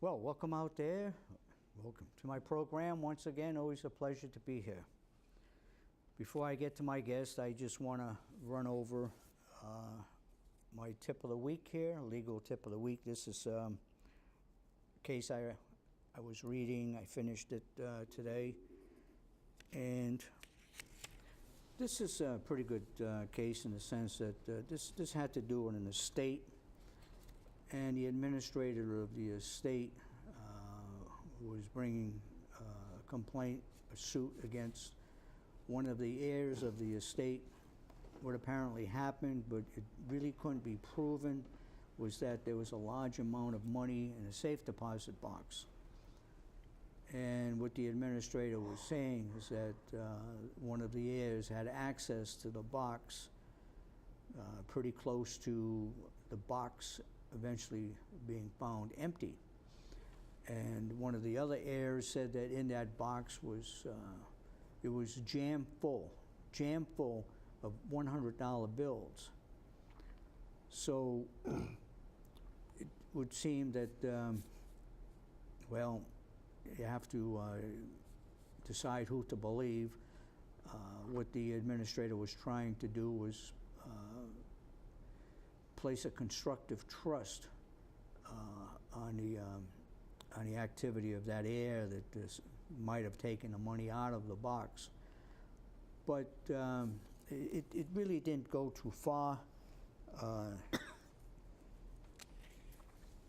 Well, welcome out there. Welcome to my program. Once again, always a pleasure to be here. Before I get to my guest, I just want to run over my tip of the week here, legal tip of the week. This is a case I was reading. I finished it today. And this is a pretty good case in the sense that this had to do with an estate. And the administrator of the estate was bringing a complaint, a suit against one of the heirs of the estate. What apparently happened, but it really couldn't be proven, was that there was a large amount of money in a safe deposit box. And what the administrator was saying is that one of the heirs had access to the box pretty close to the box eventually being found empty. And one of the other heirs said that in that box was, it was jam full of $100 bills. So it would seem that, well, you have to decide who to believe. What the administrator was trying to do was place a constructive trust on the activity of that heir that might have taken the money out of the box. But it really didn't go too far.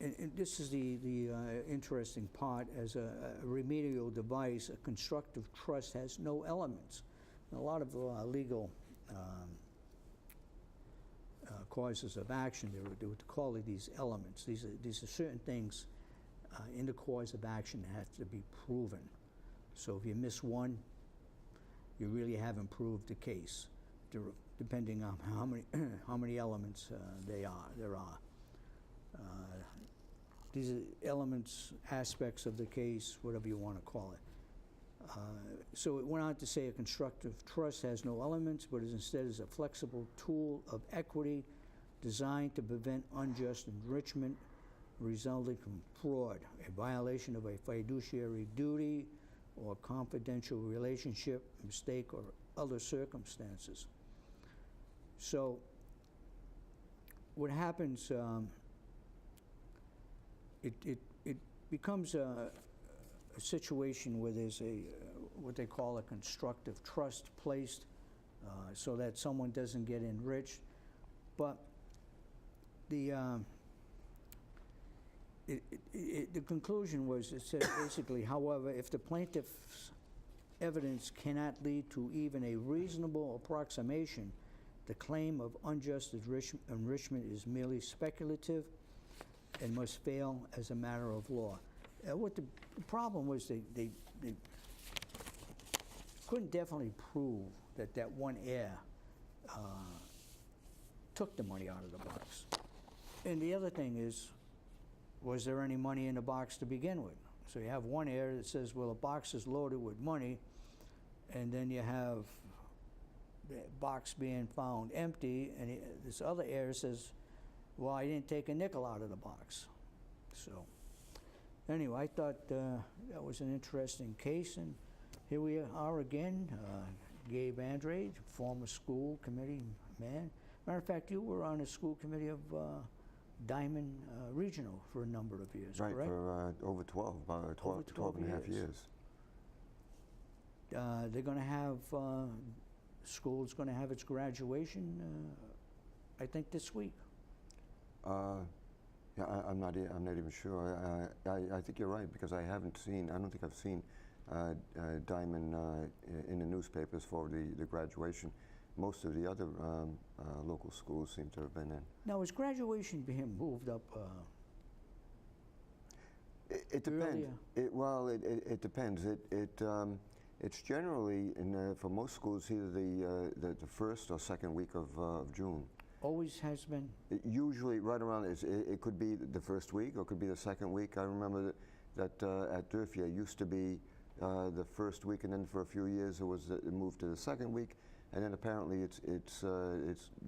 And this is the interesting part. As a remedial device, a constructive trust has no elements. And a lot of legal causes of action, they would call it these elements. These are certain things in the cause of action that have to be proven. So if you miss one, you really haven't proved the case, depending on how many elements there are. These are elements, aspects of the case, whatever you want to call it. So it went on to say a constructive trust has no elements, but instead is a flexible tool of equity designed to prevent unjust enrichment resulting from fraud, a violation of a fiduciary duty, or confidential relationship, mistake, or other circumstances. So what happens, it becomes a situation where there's what they call a constructive trust placed so that someone doesn't get enriched. But the conclusion was, it said basically, however, if the plaintiff's evidence cannot lead to even a reasonable approximation, the claim of unjust enrichment is merely speculative and must fail as a matter of law. What the problem was, they couldn't definitely prove that one heir took the money out of the box. And the other thing is, was there any money in the box to begin with? So you have one heir that says, well, the box is loaded with money, and then you have the box being found empty, and this other heir says, well, I didn't take a nickel out of the box. So anyway, I thought that was an interesting case, and here we are again. Gabe Andrade, former school committee man. Matter of fact, you were on the school committee of Diamond Regional for a number of years, right, correct? For over 12, about 12 and a half years. They're going to have, school's going to have its graduation, I think this week. Yeah, I'm not even sure. I think you're right, because I don't think I've seen Diamond in the newspapers for the graduation. Most of the other local schools seem to have been in. Now, is graduation being moved up? It depends. It depends. It's generally for most schools either the first or second week of June. Always has been. Usually, right around it could be the first week or it could be the second week. I remember that at Durfee it used to be the first week, and then for a few years it moved to the second week. And then apparently it's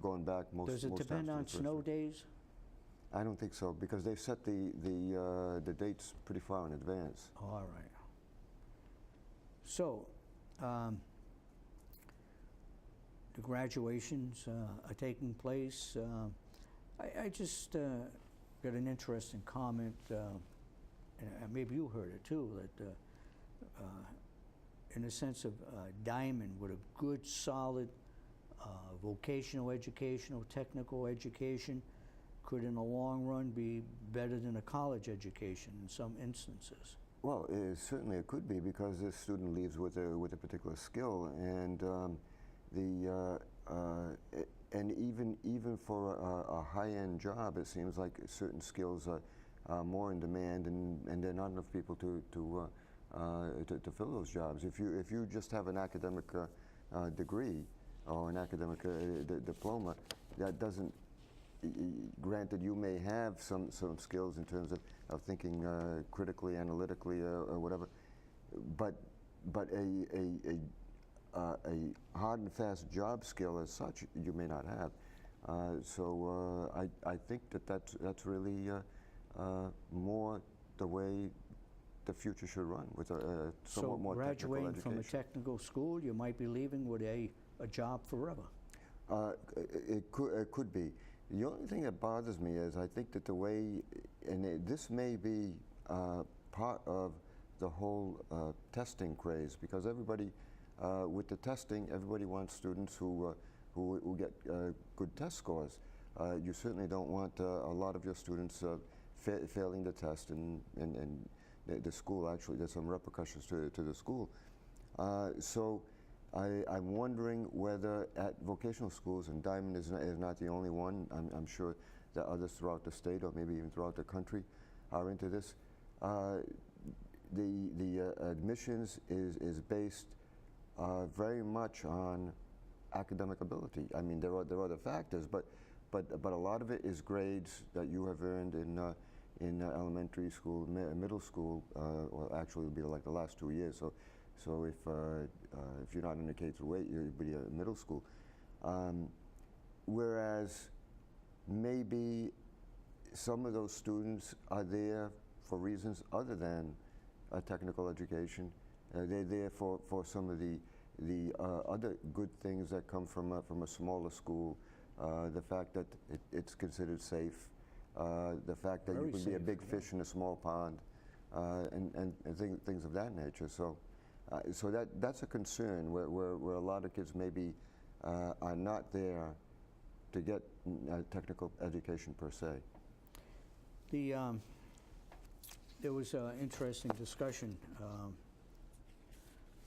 going back most. Does it depend on snow days? I don't think so, because they set the dates pretty far in advance. All right. So, the graduations are taking place. I just got an interesting comment, and maybe you heard it too, that in the sense of Diamond with a good, solid vocational education or technical education could in the long run be better than a college education in some instances. Well, certainly it could be, because this student leaves with a particular skill, and and even for a high-end job, it seems like certain skills are more in demand, and there are not enough people to fill those jobs. If you just have an academic degree or an academic diploma, that doesn't. Granted, you may have some skills in terms of thinking critically, analytically, or whatever, but a hard and fast job skill as such you may not have. So I think that's really more the way the future should run, with a somewhat more technical education. So graduating from a technical school, you might be leaving with a job forever. It could be. The only thing that bothers me is I think that the way, and this may be part of the whole testing craze, because everybody, with the testing, everybody wants students who get good test scores. You certainly don't want a lot of your students failing the test, and the school, actually, there's some repercussions to the school. So I'm wondering whether at vocational schools, and Diamond is not the only one, I'm sure that others throughout the state, or maybe even throughout the country, are into this. The admissions is based very much on academic ability. I mean, there are other factors, but a lot of it is grades that you have earned in elementary school, middle school, well, actually it would be like the last 2 years. So if you're not in the K through 8, you'd be in middle school. Whereas maybe some of those students are there for reasons other than a technical education. They're there for some of the other good things that come from a smaller school. The fact that it's considered safe, the fact that Very you can be a safe, big yeah. fish in a small pond, and things of that nature. So that's a concern where a lot of kids maybe are not there to get technical education per se. There was an interesting discussion,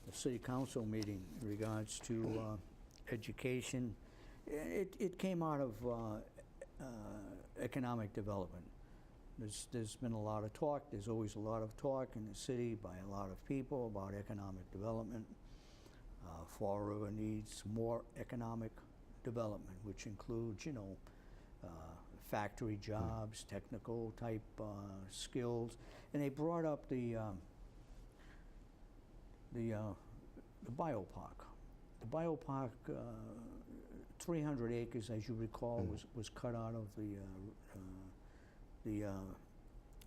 the city council meeting in regards to education. It came out of economic development. There's been a lot of talk. There's always a lot of talk in the city by a lot of people about economic development. Fall River needs more economic development, which includes, factory jobs, technical type skills, and they brought up the biopark. The biopark, 300 acres, as you recall, was cut out of the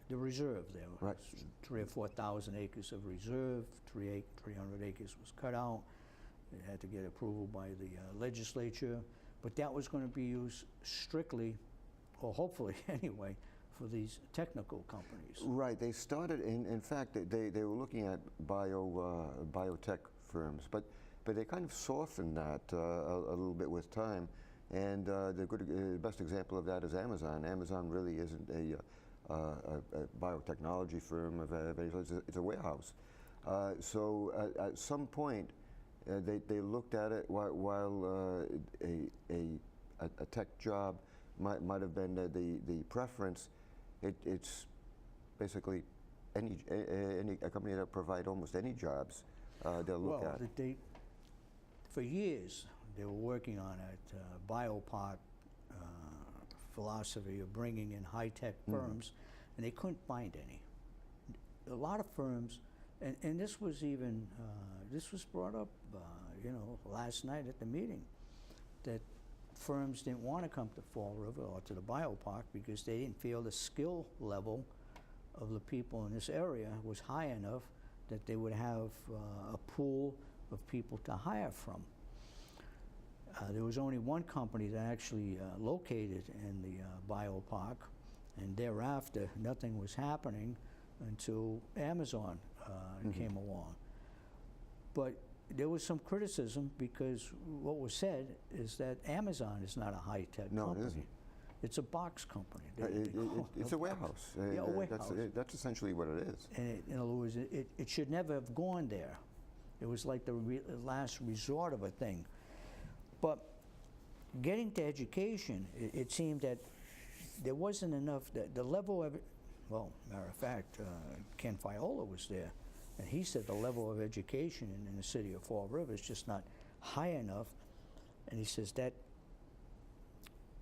reserve there. Right. 3,000 or 4,000 acres of reserve, 300 acres was cut out. It had to get approval by the legislature, but that was going to be used strictly, or hopefully anyway, for these technical companies. Right. They started, in fact, they were looking at biotech firms, but they kind of softened that a little bit with time. And the best example of that is Amazon. Amazon really isn't a biotechnology firm. It's a warehouse. So at some point, they looked at it while a tech job might have been the preference. It's basically a company that provide almost any jobs they'll look at. For years, they were working on it, biopark philosophy of bringing in high-tech firms, and they couldn't find any. A lot of firms, and this was even, this was brought up, last night at the meeting, that firms didn't want to come to Fall River or to the biopark because they didn't feel the skill level of the people in this area was high enough that they would have a pool of people to hire from. There was only one company that actually located in the biopark, and thereafter nothing was happening until Amazon came along. But there was some criticism because what was said is that Amazon is not a high-tech company. No, it isn't. It's a box company. It's a warehouse. Yeah, a warehouse. That's essentially what it is. And in other words, it should never have gone there. It was like the last resort of a thing. But getting to education, it seemed that there wasn't enough, the level of, well, matter of fact, Ken Fiola was there, and he said the level of education in the city of Fall River is just not high enough, and he says that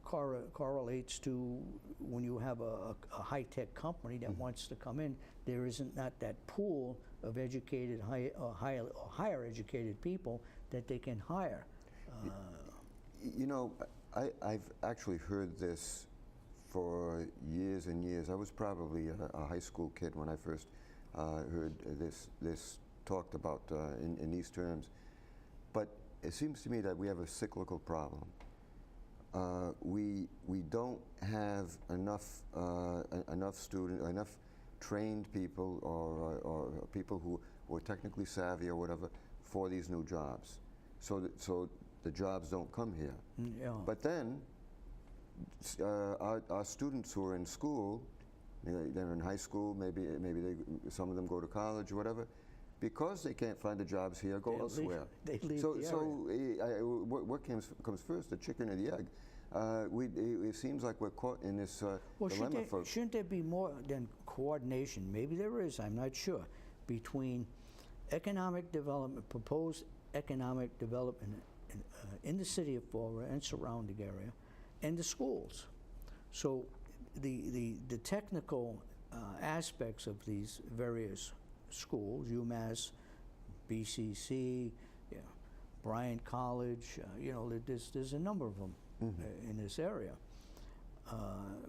correlates to when you have a high-tech company that wants to come in, there isn't not that pool of educated, higher educated people that they can hire. You know, I've actually heard this for years and years. I was probably a high school kid when I first heard this talked about in these terms. But it seems to me that we have a cyclical problem. We don't have enough trained people or people who are technically savvy or whatever for these new jobs. So the jobs don't come here. Yeah. But then our students who are in school, they're in high school, maybe some of them go to college or whatever, because they can't find the jobs here, go elsewhere. They leave so the area. what comes first, the chicken or the egg? It seems like we're caught in this dilemma. Shouldn't there be more than coordination? Maybe there is, I'm not sure, between economic development, proposed economic development in the city of Fall River and surrounding area, and the schools. So the technical aspects of these various schools, UMass, BCC, Bryant College, there's a number of them in this area.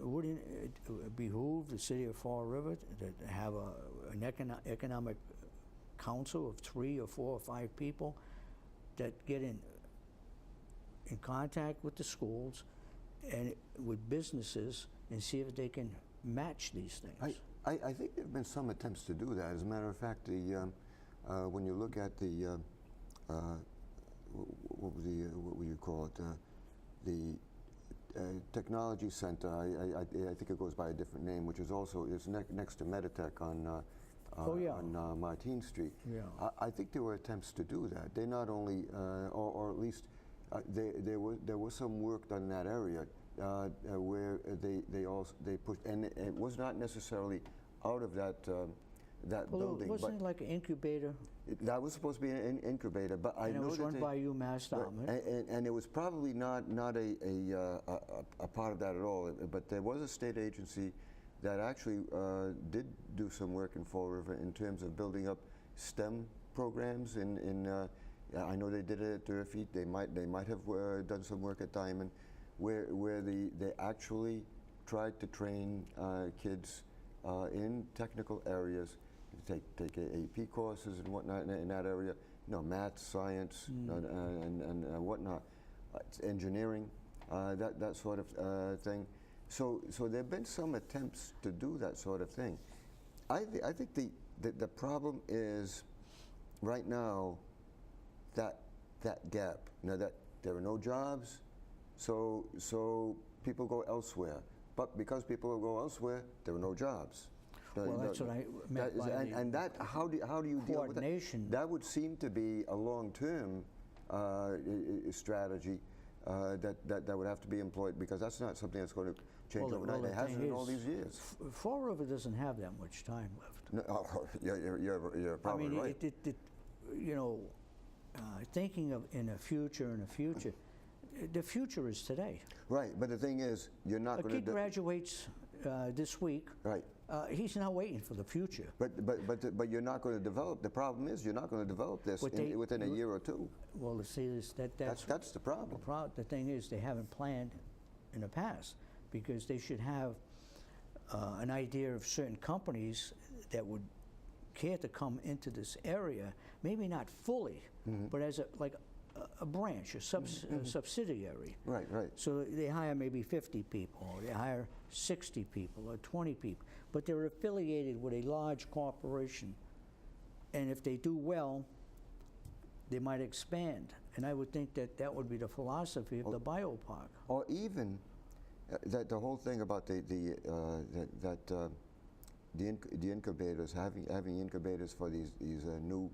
Wouldn't it behoove the city of Fall River to have an economic council of 3 or 4 or 5 people that get in contact with the schools and with businesses and see if they can match these things? I think there have been some attempts to do that. As a matter of fact, when you look at the what would you call it? The technology center. I think it goes by a different name, which is also next to Meditech on Martin Street. Yeah. I think there were attempts to do that. They not only, or at least, there was some work done in that area where they pushed, and it was not necessarily out of that building. Wasn't it like an incubator? That was supposed to be an incubator, but I know it was run by UMass Dartmouth. And it was probably not a part of that at all. But there was a state agency that actually did do some work in Fall River in terms of building up STEM programs. I know they did it at Durfee. They might have done some work at Diamond, where they actually tried to train kids in technical areas, take AP courses and whatnot in that area. Math, science, and whatnot, engineering, that sort of thing. So there have been some attempts to do that sort of thing. I think the problem is right now that gap. That there are no jobs, so people go elsewhere. But because people go elsewhere, there are no jobs. Well, that's what I meant by how do you deal with that? That would seem to be a long-term strategy that would have to be employed, because that's not something that's going to change overnight. It hasn't in all these years. Fall River doesn't have that much time left. No, you're probably right. Thinking of in the future, the future is today. Right, but the thing is, you're not going to... A kid graduates this week. Right. He's not waiting for the future. But you're not going to develop. The problem is you're not going to develop this But within a year or two. Well, to see this, That's the problem. The thing is, they haven't planned in the past, because they should have an idea of certain companies that would care to come into this area, maybe not fully, but as a branch, a subsidiary. Right, right. So they hire maybe 50 people, or they hire 60 people, or 20 people, but they're affiliated with a large corporation. And if they do well, they might expand. And I would think that that would be the philosophy of the biopark. Or even that the whole thing about the incubators, having incubators for these new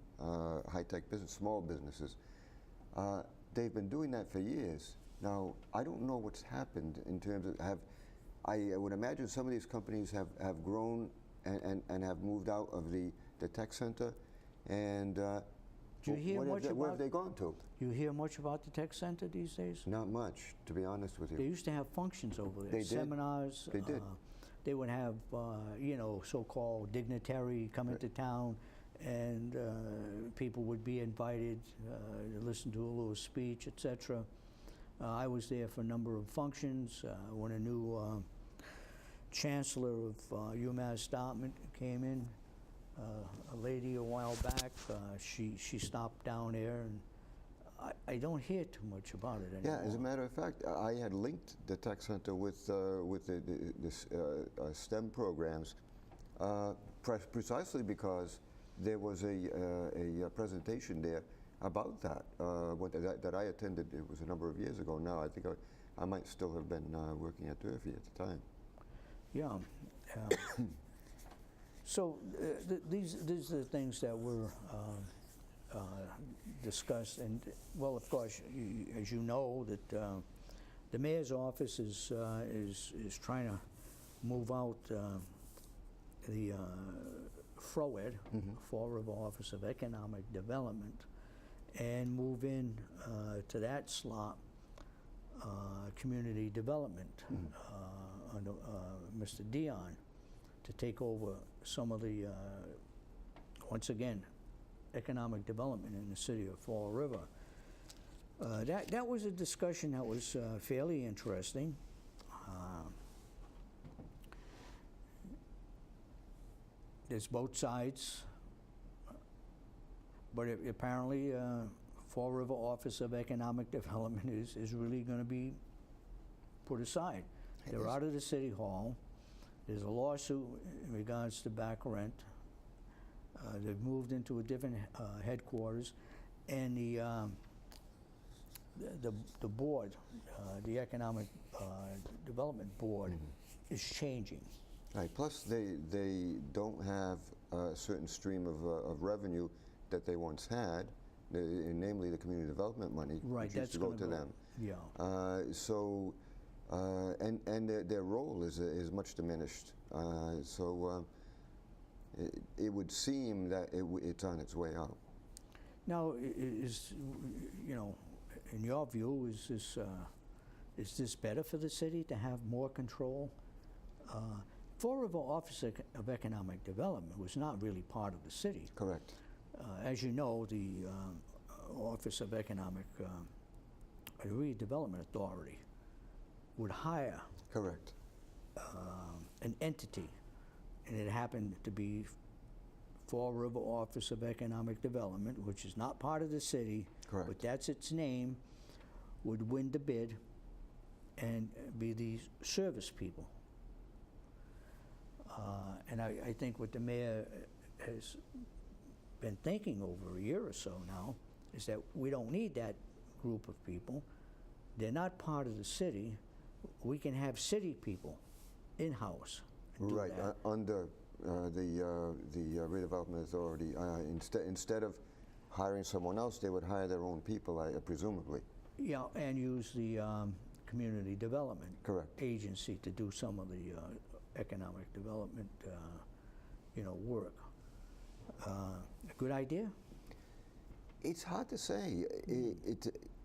high-tech business, small businesses. They've been doing that for years. Now, I don't know what's happened in terms of I would imagine some of these companies have grown and have moved out of the tech center. And Do you hear much about, where have they gone to? You hear much about the tech center these days? Not much, to be honest with you. They used to have functions over there, They did. seminars. They did. They would have, so-called dignitary come into town, and people would be invited to listen to a little speech, etc. I was there for a number of functions. When a new chancellor of UMass Dartmouth came in, a lady a while back, she stopped down there, and I don't hear too much about it anymore. Yeah, as a matter of fact, I had linked the tech center with the STEM programs precisely because there was a presentation there about that that I attended. It was a number of years ago now. I think I might still have been working at Durfee at the time. Yeah. So these are the things that were discussed, and well, of course, as you know, that the mayor's office is trying to move out the FROED, Fall River Office of Economic Development, and move in to that slot community development under Mr. Dion, to take over some of the, once again, economic development in the city of Fall River. That was a discussion that was fairly interesting. There's both sides, but apparently Fall River Office of Economic Development is really going to be put aside. They're out of the city hall. There's a lawsuit in regards to back rent. They've moved into a different headquarters, and the board, the Economic Development Board, is changing. Right. Plus, they don't have a certain stream of revenue that they once had, namely the community development money, Right, which used that's to go gonna to go. them. Yeah. And their role is much diminished. It would seem that it's on its way out. Now, is in your view, is this better for the city to have more control? Fall River Office of Economic Development was not really part of the city. Correct. As you know, the Office of Economic Redevelopment Authority would hire Correct. an entity, and it happened to be Fall River Office of Economic Development, which is not part of the city, Correct. but that's its name, would win the bid and be the service people. And I think what the mayor has been thinking over a year or so now is that we don't need that group of people. They're not part of the city. We can have city people in-house. Right, under the redevelopment authority. Instead of hiring someone else, they would hire their own people, presumably. Yeah, and use the community development Correct. agency to do some of the economic development, work. A good idea? It's hard to say.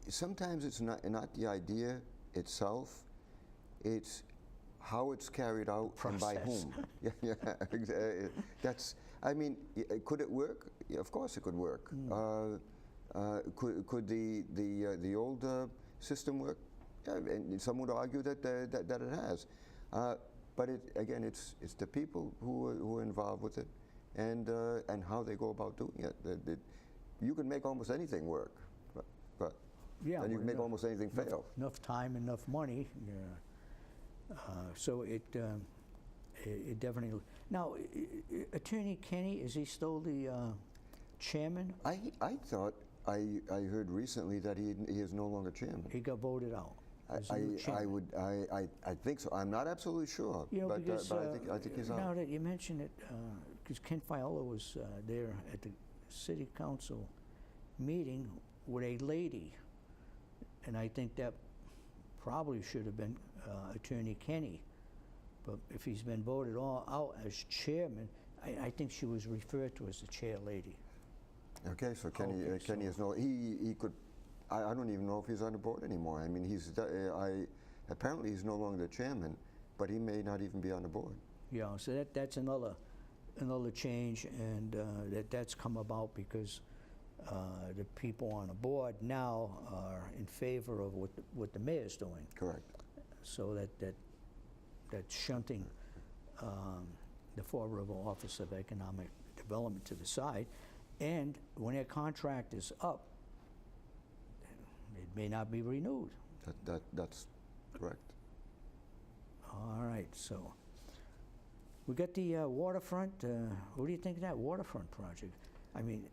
Sometimes it's not the idea itself. It's how it's carried out and by Process. whom. Yeah, that's. I mean, could it work? Yeah, of course, it could work. Could the old system work? Yeah, and some would argue that it has. But again, it's the people who are involved with it, and how they go about doing it. You can make almost anything work, but Yeah, and you can well, make almost anything fail. enough time, enough money. So it definitely. Now, Attorney Kenny, is he still the chairman? I thought I heard recently that he is no longer chairman. He got voted out. as the new I chairman. think so. I'm not absolutely sure, You know, but because I think he's now out. that you mention it, because Ken Fiala was there at the city council meeting with a lady, and I think that probably should have been Attorney Kenny. But if he's been voted out as chairman, I think she was referred to as the chair lady. Okay, so Kenny Okay, Kenny so- is no. He could. I don't even know if he's on the board anymore. I mean, apparently he's no longer the chairman, but he may not even be on the board. Yeah, so that's another change, and that's come about because the people on the board now are in favor of what the mayor's doing. Correct. So that's shunting the Fall River Office of Economic Development to the side, and when their contract is up, it may not be renewed. That's correct. All right, so we got the waterfront. What do you think of that waterfront project? I mean,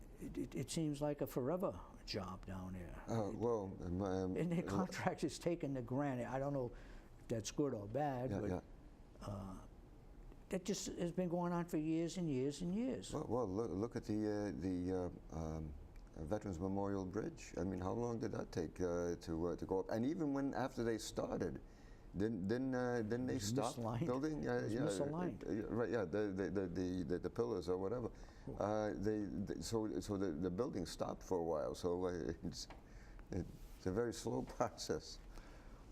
it seems like a forever job down there. Well, And their contract is taken to granted. I don't know if that's good or bad, yeah, but yeah. that just has been going on for years and years and years. Well, look at the Veterans Memorial Bridge. I mean, how long did that take to go up? And even after they started, didn't they was stop misaligned. building? It was misaligned. Right. Yeah. The pillars or whatever. So the building stopped for a while. So it's a very slow process.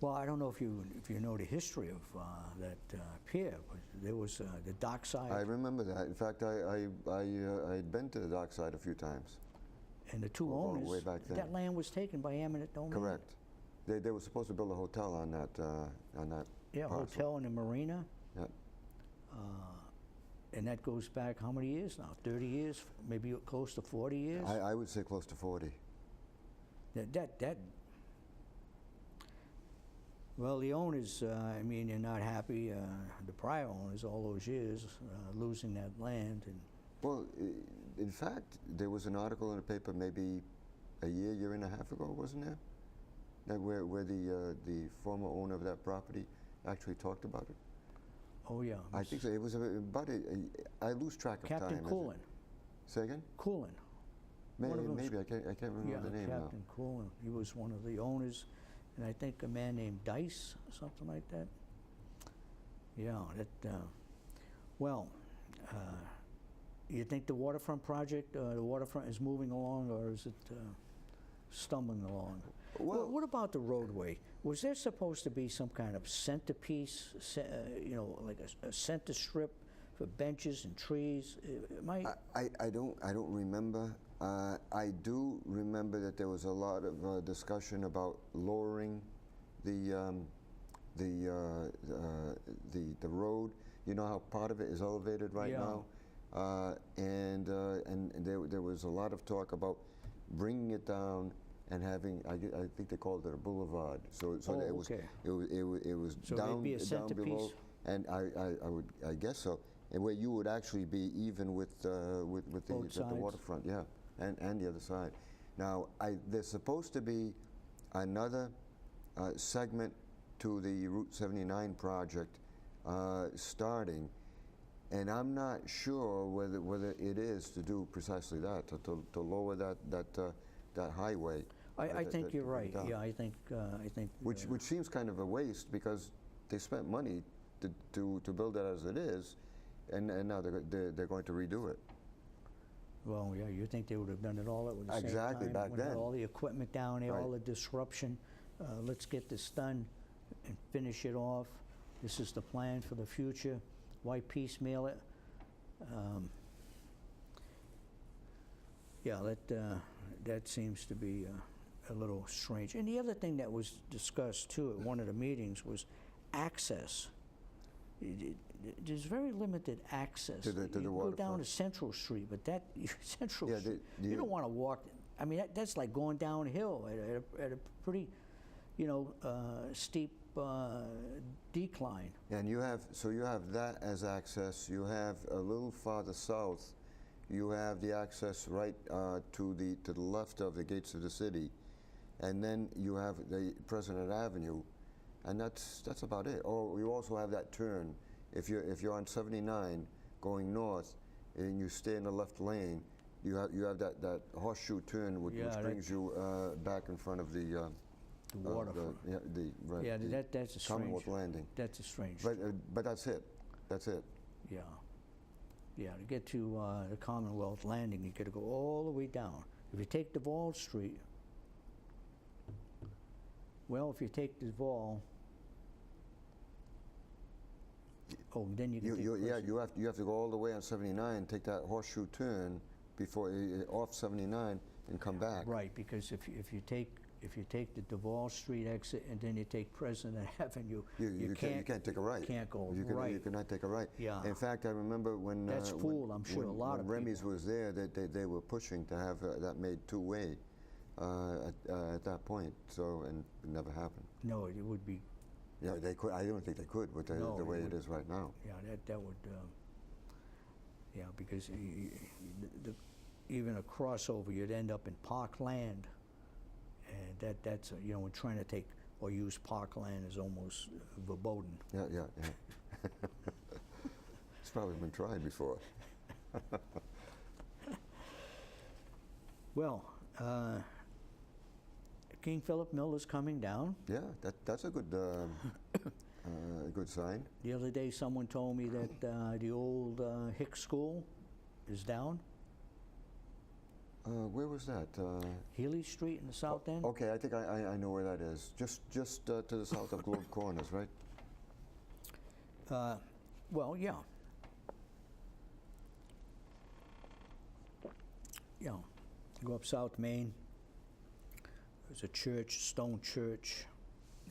Well, I don't know if you know the history of that pier, but there was the dockside. I remember that. In fact, I'd been to the dockside a few times. And the two Going owners, way back then. that land was taken by eminent domain. Correct. They were supposed to build a hotel on that. Yeah, parcel. hotel in the marina. Yeah. And that goes back how many years now? 30 years? Maybe close to 40 years? I would say close to 40. Well, the owners, I mean, they're not happy. The prior owners, all those years, losing that land. And Well, in fact, there was an article in the paper maybe a year and a half ago, wasn't there? That where the former owner of that property actually talked about it. oh yeah, I think so. It was about I lose track of Captain time. Coolin. Say again? Coolin. One of them's- Maybe I can't remember the name now. Captain Coolin. He was one of the owners, and I think a man named Dice, something like that. Yeah, well, you think the waterfront project, the waterfront is moving along, or is it stumbling along? Well- What about the roadway? Was there supposed to be some kind of centerpiece, like a center strip for benches and trees? I don't remember. I do remember that there was a lot of discussion about lowering the road. You know how part of it is elevated right Yeah. now, and there was a lot of talk about bringing it down and having. I think they called it a boulevard. So Oh, it was okay. it was So there'd down be a down below, centerpiece? and I guess so. And where you would actually be even with the Both sides? waterfront, yeah, and the other side. Now, there's supposed to be another segment to the Route 79 project starting, and I'm not sure whether it is to do precisely that, to lower that highway. I think that you're you right. put down. Yeah, I think. Which seems kind of a waste because they spent money to build it as it is, and now they're going to redo it. Well, yeah, you think they would have done it all at the same time? Exactly, back when they had then. all the equipment down there, all Right. the disruption. Let's get this done and finish it off. This is the plan for the future. Why piecemeal it? Yeah, that seems to be a little strange. And the other thing that was discussed too at one of the meetings was access. There's very limited access. To the You go waterfront. down to Central Street, but that Central Yeah, Street, you don't want to walk. I mean, that's like going downhill at a pretty, steep decline. And you have that as access. You have a little farther south, you have the access right to the left of the gates of the city, and then you have the President Avenue, and that's about it. Or you also have that turn. If you're on 79 going north, and you stay in the left lane, you have that horseshoe turn which brings you back in front of the waterfront. Right. Yeah, that's a strange. Commonwealth Landing. That's a strange. But that's it. That's it. Yeah. Yeah, to get to the Commonwealth Landing, you got to go all the way down. If you take Duval Street, if you take Duval, then you can take you have to go all the way on 79, take that horseshoe turn before off 79 and come back. Right, because if you take the Duval Street exit and then you take President Avenue, you can't take a right. Can't go right. You cannot take a right. Yeah. In fact, I remember when that's full. I'm sure a lot of when Remy's people. was there, they were pushing to have that made two-way at that point. So and it never happened. No, it would be. Yeah, they could. I don't think they could with the way it is right now. Yeah, that would. Because even a crossover, you'd end up in Parkland, and that's when trying to take or use Parkland is almost verboten. Yeah. It's probably been tried before. Well, King Philip Mill is coming down. Yeah, that's a good good sign. The other day, someone told me that the old Hicks School is down. Where was that? Healy Street in the south end. Okay, I think I know where that is. Just to the south of Globe Corners, right? Well, yeah. Yeah. You go up South Main. There's a church, stone church,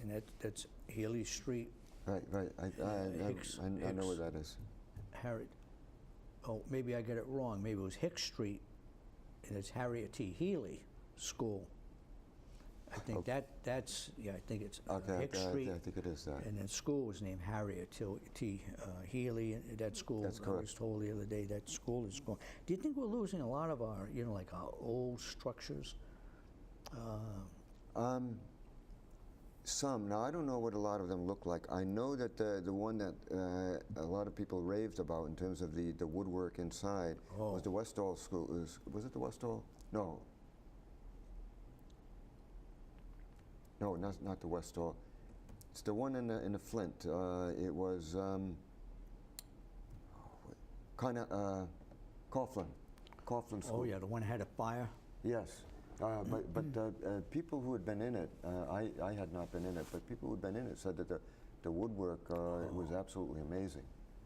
and that's Healy Street. Right. I know where that is. Harriet. Oh, maybe I get it wrong. Maybe it was Hicks Street, and it's Harriet T. Healy School. I think that's I think it's Hicks Street. I think it is that. And then school was named Harriet T. Healy, and that school. That's I correct. was told the other day that school is going. Do you think we're losing a lot of our, like our old structures? Some. Now, I don't know what a lot of them look like. I know that the one that a lot of people raved about in terms of the woodwork inside was the Westall School. Was it the Westall? No. No, not the Westall. It's the one in the Flint. It was Coughlin School. Oh yeah, the one that had a fire. Yes. But people who had been in it, I had not been in it, but people who had been in it said that the woodwork was absolutely amazing.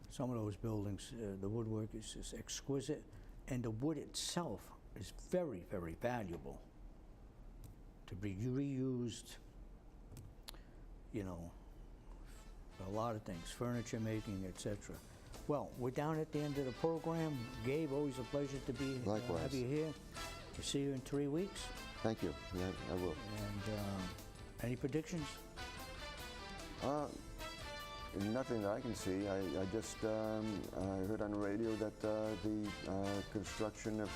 Some of those buildings, the woodwork is just exquisite, and the wood itself is very, very valuable to be reused, for a lot of things, furniture making, etc. Well, we're down at the end of the program. Gabe, always a pleasure to be have you here. We'll see you in 3 weeks. Thank you. Yeah, I will. And any predictions? Nothing that I can see. I just heard on the radio that the construction of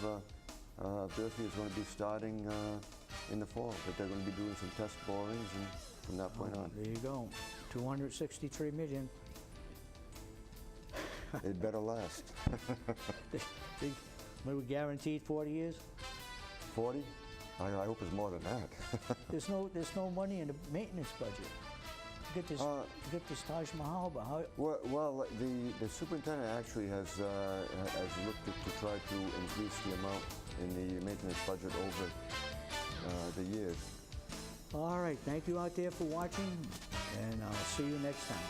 Berkeley is going to be starting in the fall, but they're going to be doing some test borings, and from that point on. There you go. 263 million. It better last. What are we guaranteed? 40 years? 40? I hope it's more than that. There's no money in the maintenance budget. You get this Taj Mahal, but how? Well, the superintendent actually has looked to try to increase the amount in the maintenance budget over the years. All right, thank you out there for watching, and I'll see you next time.